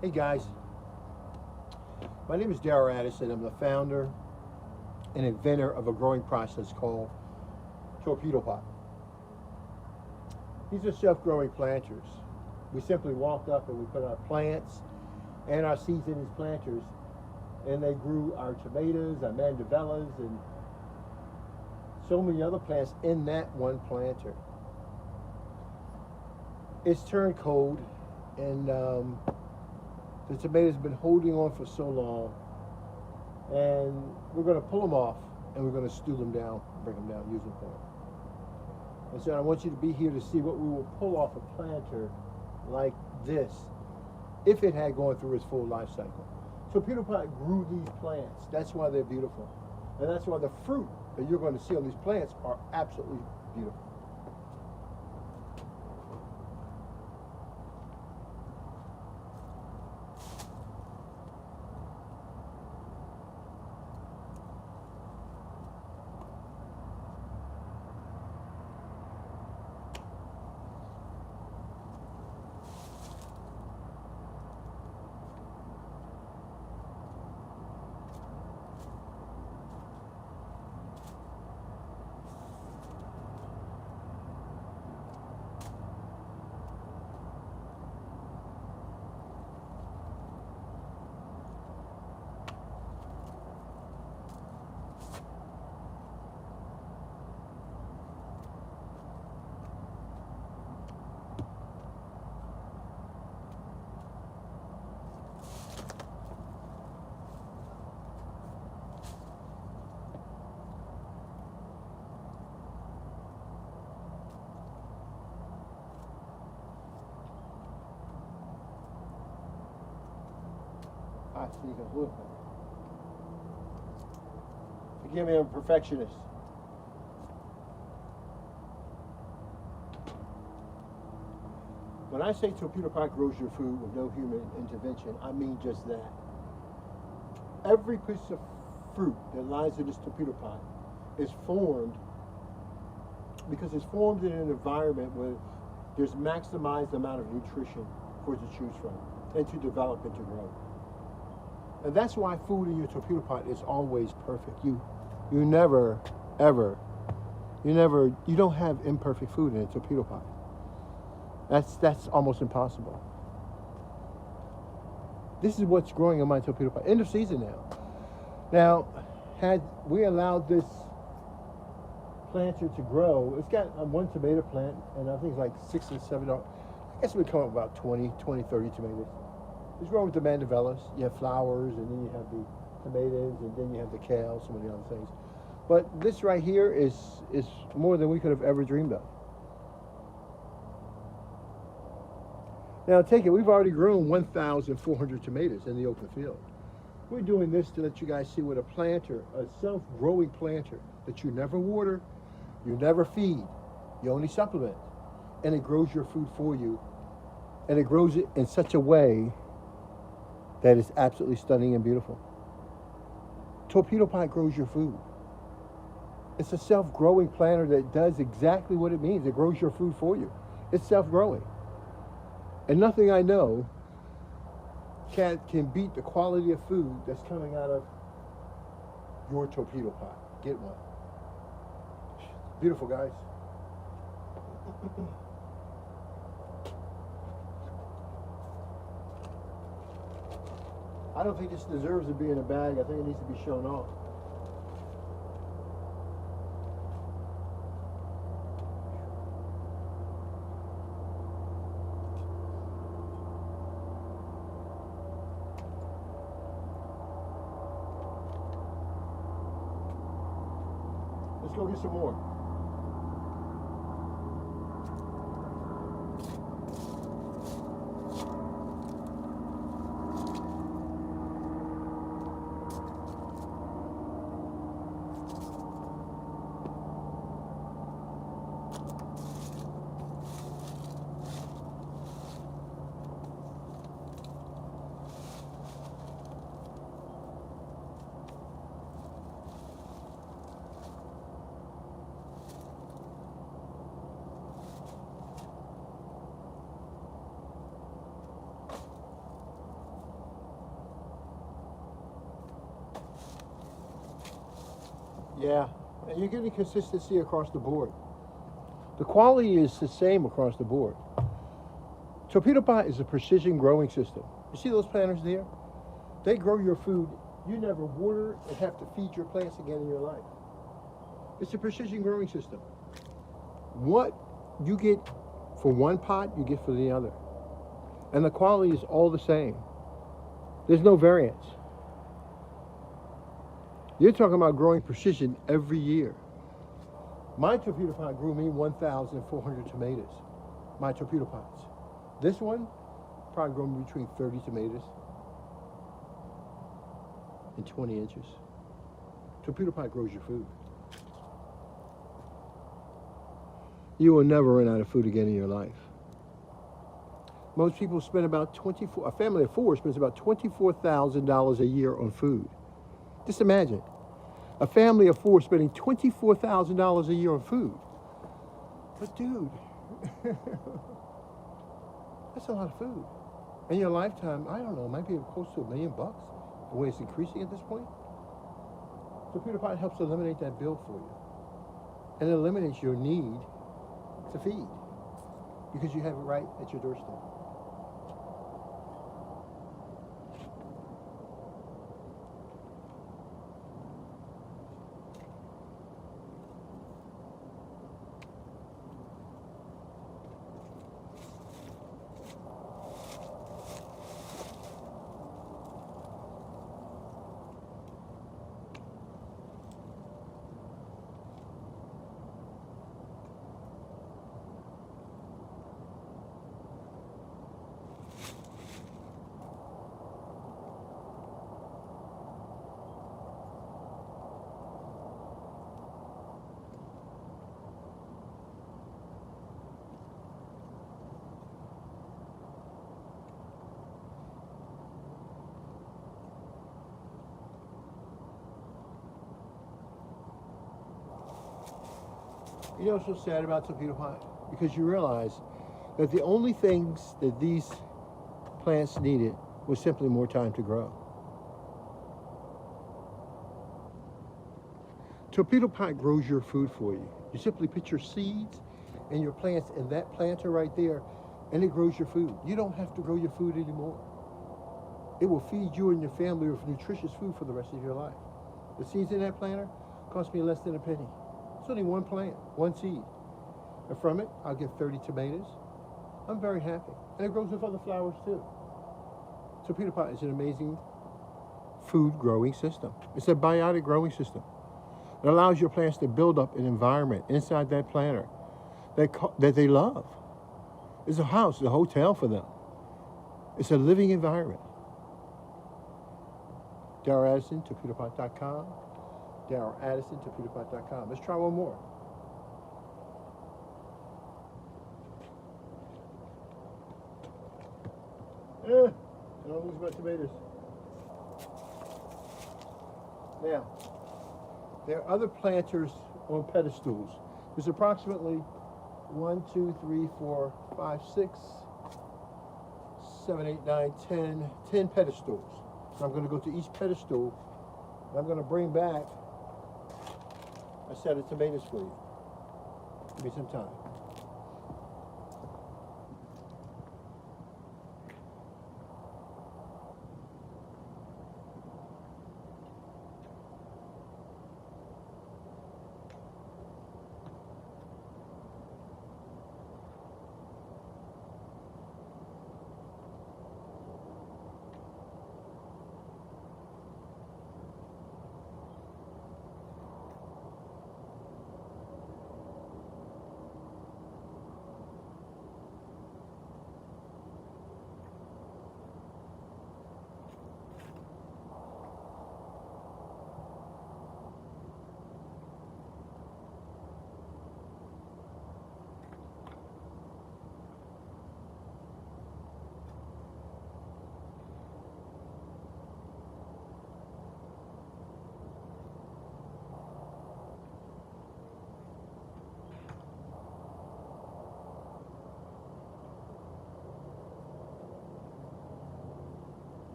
Hey guys, my name is Darrell Addison. I'm the founder and inventor of a growing process called Torpedo Pot. These are self-growing planters. We simply walked up and we put our plants and our seeds in these planters, and they grew our tomatoes, our mandevillas, and so many other plants in that one planter. It's turned cold, and the tomatoes have been holding on for so long, and we're going to pull them off and we're going to stew them down, break them down, use them for it. And so I want you to be here to see what we will pull off a planter like this if it had gone through its full life cycle. Torpedo Pot grew these plants. That's why they're beautiful. And that's why the fruit that you're going to see on these plants are absolutely beautiful. Forgive me, I'm a perfectionist. When I say Torpedo Pot grows your food with no human intervention, I mean just that. Every piece of fruit that lies in this Torpedo Pot is formed because it's formed in an environment where there's maximized amount of nutrition for it to choose from and to develop and to grow. And that's why food in your Torpedo Pot is always perfect. You never, ever, you don't have imperfect food in a Torpedo Pot. That's almost impossible. This is what's growing in my Torpedo Pot. End of season now. Now, had we allowed this planter to grow, it's got one tomato plant, and I think it's like 6 or 7. I guess it would come up about 20, 30 tomatoes. It's growing with the mandevillas. You have flowers, and then you have the tomatoes, and then you have the kale, some of the other things. But this right here is more than we could have ever dreamed of. Now take it, we've already grown 1,400 tomatoes in the open field. We're doing this to let you guys see what a planter, a self-growing planter that you never water, you never feed, you only supplement, and it grows your food for you, and it grows it in such a way that is absolutely stunning and beautiful. Torpedo Pot grows your food. It's a self-growing planter that does exactly what it means. It grows your food for you. It's self-growing. And nothing I know can beat the quality of food that's coming out of your Torpedo Pot. Get one. Beautiful, guys. I don't think this deserves to be in a bag. I think it needs to be shown off. Let's go get some more. Yeah, and you're getting consistency across the board. The quality is the same across the board. Torpedo Pot is a precision growing system. You see those planters there? They grow your food. You never water and have to feed your plants again in your life. It's a precision growing system. What you get for one pot, you get for the other. And the quality is all the same. There's no variance. You're talking about growing precision every year. My torpedo pot grew me 1,400 tomatoes. My torpedo pots. This one probably grow me between 30 tomatoes and 20 inches. Torpedo pot grows your food. You will never run out of food again in your life. Most people spend about a family of four spends about $24,000 a year on food. Just imagine, a family of four spending $24,000 a year on food. But dude, that's a lot of food. In your lifetime, I don't know, it might be close to $1 million, the way it's increasing at this point. Torpedo Pot helps eliminate that bill for you. And it eliminates your need to feed because you have it right at your doorstep. You know what's so sad about Torpedo Pot? Because you realize that the only things that these plants needed was simply more time to grow. Torpedo Pot grows your food for you. You simply put your seeds and your plants in that planter right there, and it grows your food. You don't have to grow your food anymore. It will feed you and your family with nutritious food for the rest of your life. The seeds in that planter cost me less than a penny. It's only one plant, one seed. And from it, I'll get 30 tomatoes. I'm very happy. And it grows with other flowers too. Torpedo Pot is an amazing food growing system. It's a biotic growing system. It allows your plants to build up an environment inside that planter that they love. It's a house, it's a hotel for them. It's a living environment. Darrell Addison, torpedopot.com. Darrell Addison, torpedopot.com. Let's try one more. I don't lose my tomatoes. Now, there are other planters on pedestals. There's approximately 1, 2, 3, 4, 5, 6, 7, 8, 9, 10 pedestals. So I'm going to go to each pedestal, and I'm going to bring back a set of tomatoes for you. Give me some time.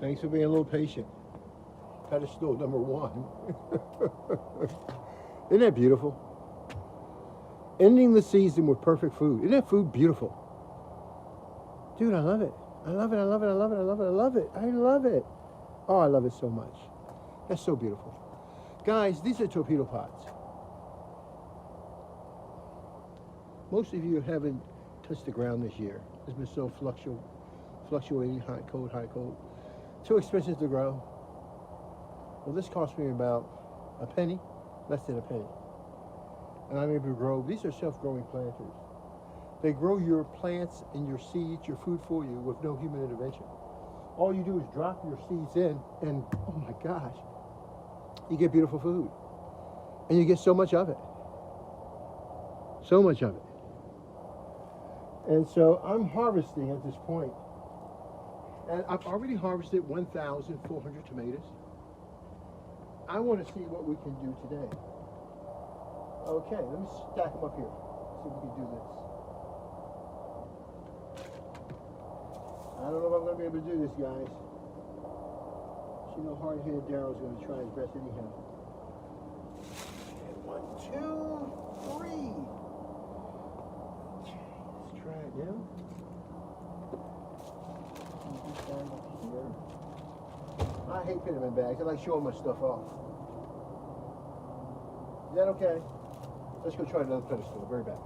Thanks for being a little patient. Pedestal number 1. Isn't that beautiful? Ending the season with perfect food. Isn't that food beautiful? Dude, I love it. I love it, I love it, I love it, I love it, I love it. I love it. Oh, I love it so much. That's so beautiful. Guys, these are torpedo pots. Most of you haven't touched the ground this year. It's been so fluctuating, hot, cold, hot, cold. Too expensive to grow. Well, this cost me about a penny, less than a penny. And I'm able to grow. These are self-growing planters. They grow your plants and your seeds, your food for you with no human intervention. All you do is drop your seeds in and, oh my gosh, you get beautiful food. And you get so much of it. So much of it. And so I'm harvesting at this point. And I've already harvested 1,400 tomatoes. I want to see what we can do today. Okay, let me stack them up here. See if we can do this. I don't know if I'm going to be able to do this, guys. You know, hard-headed Daryl's going to try his best anyhow. And 1, 2, 3. Okay, let's try it now. I hate putting them in bags. I like showing my stuff off. Is that okay? Let's go try another pedestal. I'll be right back.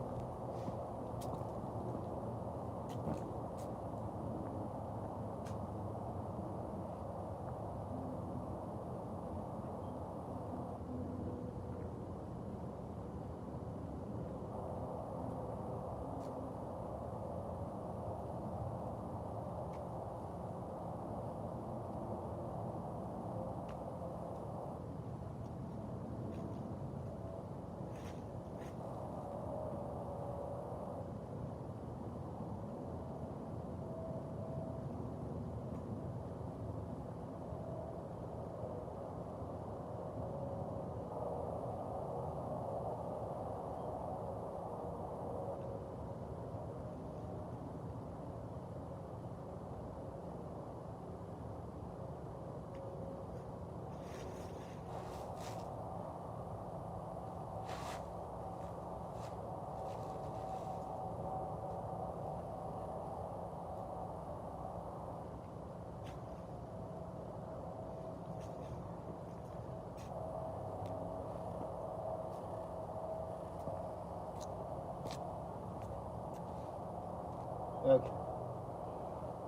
Okay.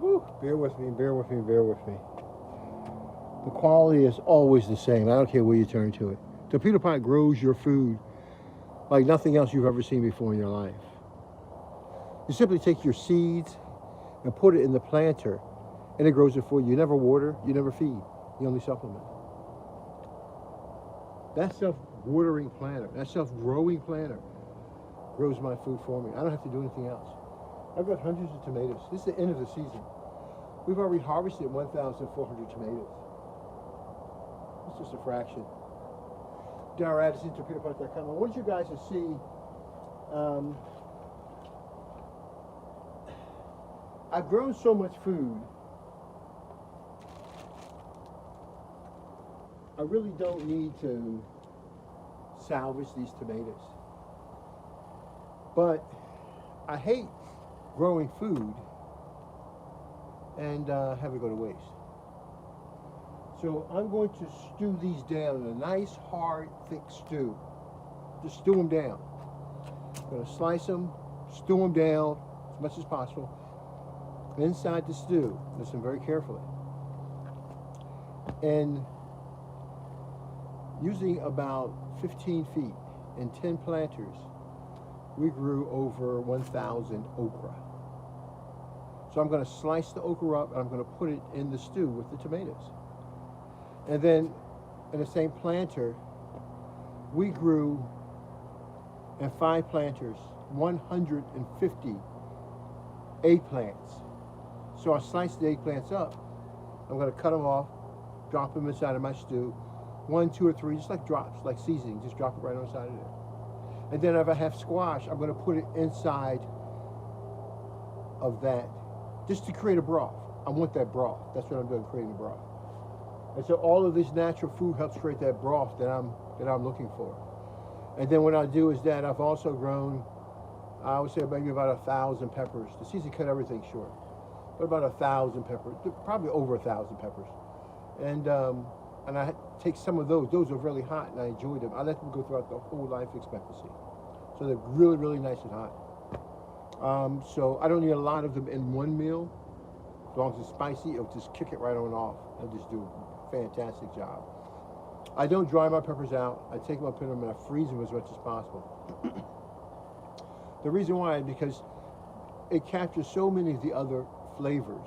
Woo, bear with me, bear with me, bear with me. The quality is always the same. I don't care where you turn to it. Torpedo pot grows your food like nothing else you've ever seen before in your life. You simply take your seeds and put it in the planter, and it grows it for you. You never water, you never feed. You only supplement. That self-watering planter, that self-growing planter grows my food for me. I don't have to do anything else. I've got hundreds of tomatoes. This is the end of the season. We've already harvested 1,400 tomatoes. It's just a fraction. Darryl Addison, torpedopot.com. I want you guys to see I've grown so much food. I really don't need to salvage these tomatoes. But I hate growing food and have it go to waste. So I'm going to stew these down in a nice, hard, thick stew. Just stew them down. I'm going to slice them, stew them down as much as possible. Inside the stew, listen very carefully. And using about 15 feet and 10 planters, we grew over 1,000 okra. So I'm going to slice the okra up and I'm going to put it in the stew with the tomatoes. And then in the same planter, we grew in 5 planters 150 eggplants. So I sliced the eggplants up. I'm going to cut them off, drop them inside of my stew. 1, 2, or 3, just like drops, like seasoning. Just drop it right on the side of there. And then if I have squash, I'm going to put it inside of that just to create a broth. I want that broth. That's what I'm doing, creating the broth. And so all of this natural food helps create that broth that I'm looking for. And then what I do is that I've also grown, I would say maybe about 1,000 peppers. The season cut everything short, but about 1,000 peppers, probably over 1,000 peppers. And I take some of those. Those are really hot, and I enjoy them. I let them go throughout the whole life expectancy, so they're really, really nice and hot. So I don't need a lot of them in one meal. As long as it's spicy, it'll just kick it right on off and just do a fantastic job. I don't dry my peppers out. I take them up, put them, and I freeze them as much as possible. The reason why is because it captures so many of the other flavors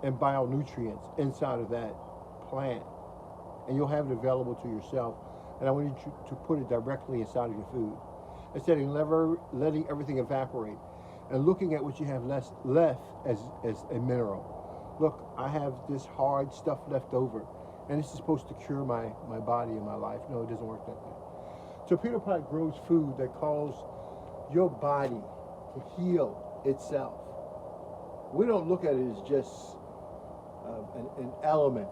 and bionutrients inside of that plant, and you'll have it available to yourself. And I want you to put it directly inside of your food, instead of letting everything evaporate and looking at what you have left as a mineral. Look, I have this hard stuff left over, and this is supposed to cure my body and my life. No, it doesn't work that way. So Peter Pot grows food that calls your body to heal itself. We don't look at it as just an element.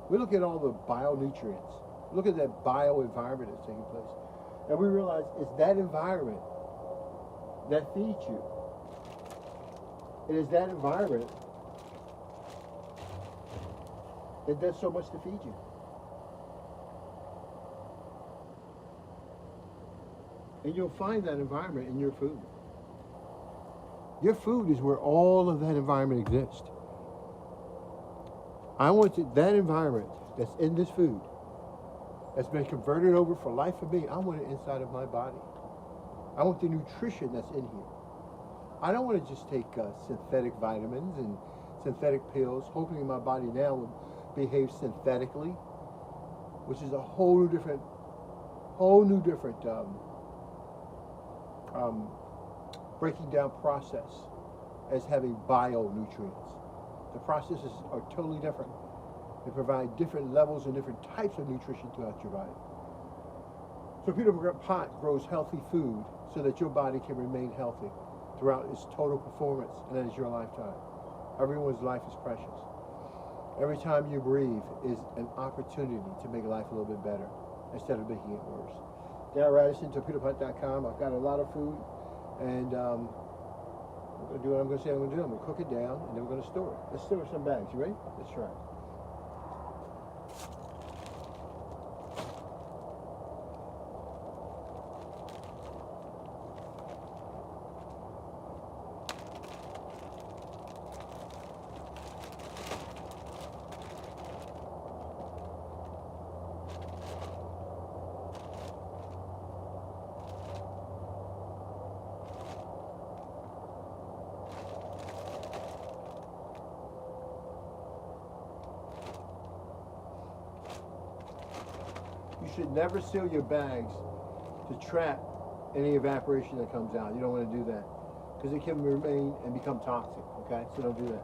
We look at all the bionutrients. Look at that bio-environment that's taking place. And we realize it's that environment that feeds you. It is that environment that does so much to feed you. And you'll find that environment in your food. Your food is where all of that environment exists. I want that environment that's in this food, that's been converted over for life for me, I want it inside of my body. I want the nutrition that's in here. I don't want to just take synthetic vitamins and synthetic pills, hoping my body now will behave synthetically, which is a whole new different breaking down process as having bionutrients. The processes are totally different. They provide different levels and different types of nutrition throughout your body. So Peter Pot grows healthy food so that your body can remain healthy throughout its total performance, and that is your lifetime. Everyone's life is precious. Every time you breathe is an opportunity to make life a little bit better instead of making it worse. Darrell Radisson, torpedopot.com. I've got a lot of food, and I'm going to do what I'm going to say I'm going to do. I'm going to cook it down, and then we're going to store it. Let's store some bags. You ready? Let's try it. You should never seal your bags to trap any evaporation that comes out. You don't want to do that because it can remain and become toxic, okay? So don't do that.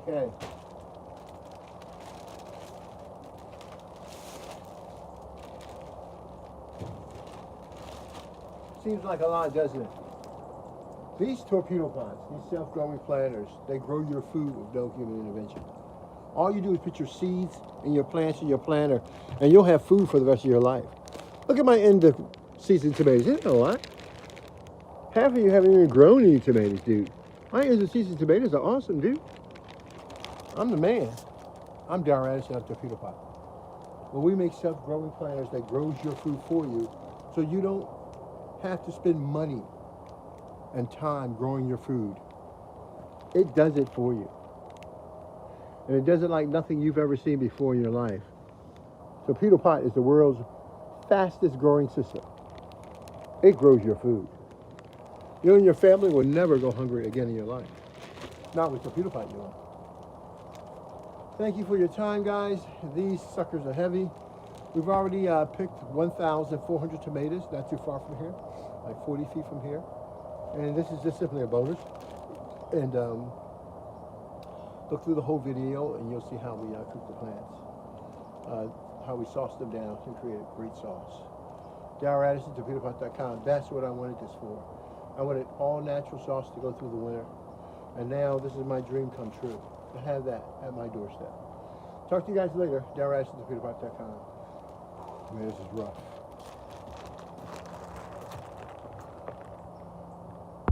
Okay. Seems like a lot, doesn't it? These torpedo pots, these self-growing planters, they grow your food with no human intervention. All you do is put your seeds and your plants in your planter, and you'll have food for the rest of your life. Look at my end of season tomatoes. Isn't that a lot? Half of you haven't even grown any tomatoes, dude. My end of season tomatoes are awesome, dude. I'm the man. I'm Darrell Radisson at Torpedo Pot. Well, we make self-growing planters that grows your food for you, so you don't have to spend money and time growing your food. It does it for you. And it does it like nothing you've ever seen before in your life. Torpedo Pot is the world's fastest growing system. It grows your food. You and your family will never go hungry again in your life. Not with Torpedo Pot doing. Thank you for your time, guys. These suckers are heavy. We've already picked 1,400 tomatoes, not too far from here, like 40 feet from here. And this is just simply a bonus. And look through the whole video and you'll see how we cook the plants. How we sauce them down and create a great sauce. Darrell Addison, TorpedoPot.com. That's what I wanted this for. I wanted all natural sauce to go through the winter. And now this is my dream come true, to have that at my doorstep. Talk to you guys later. Darrell Addison, TorpedoPot.com. Man, this is rough.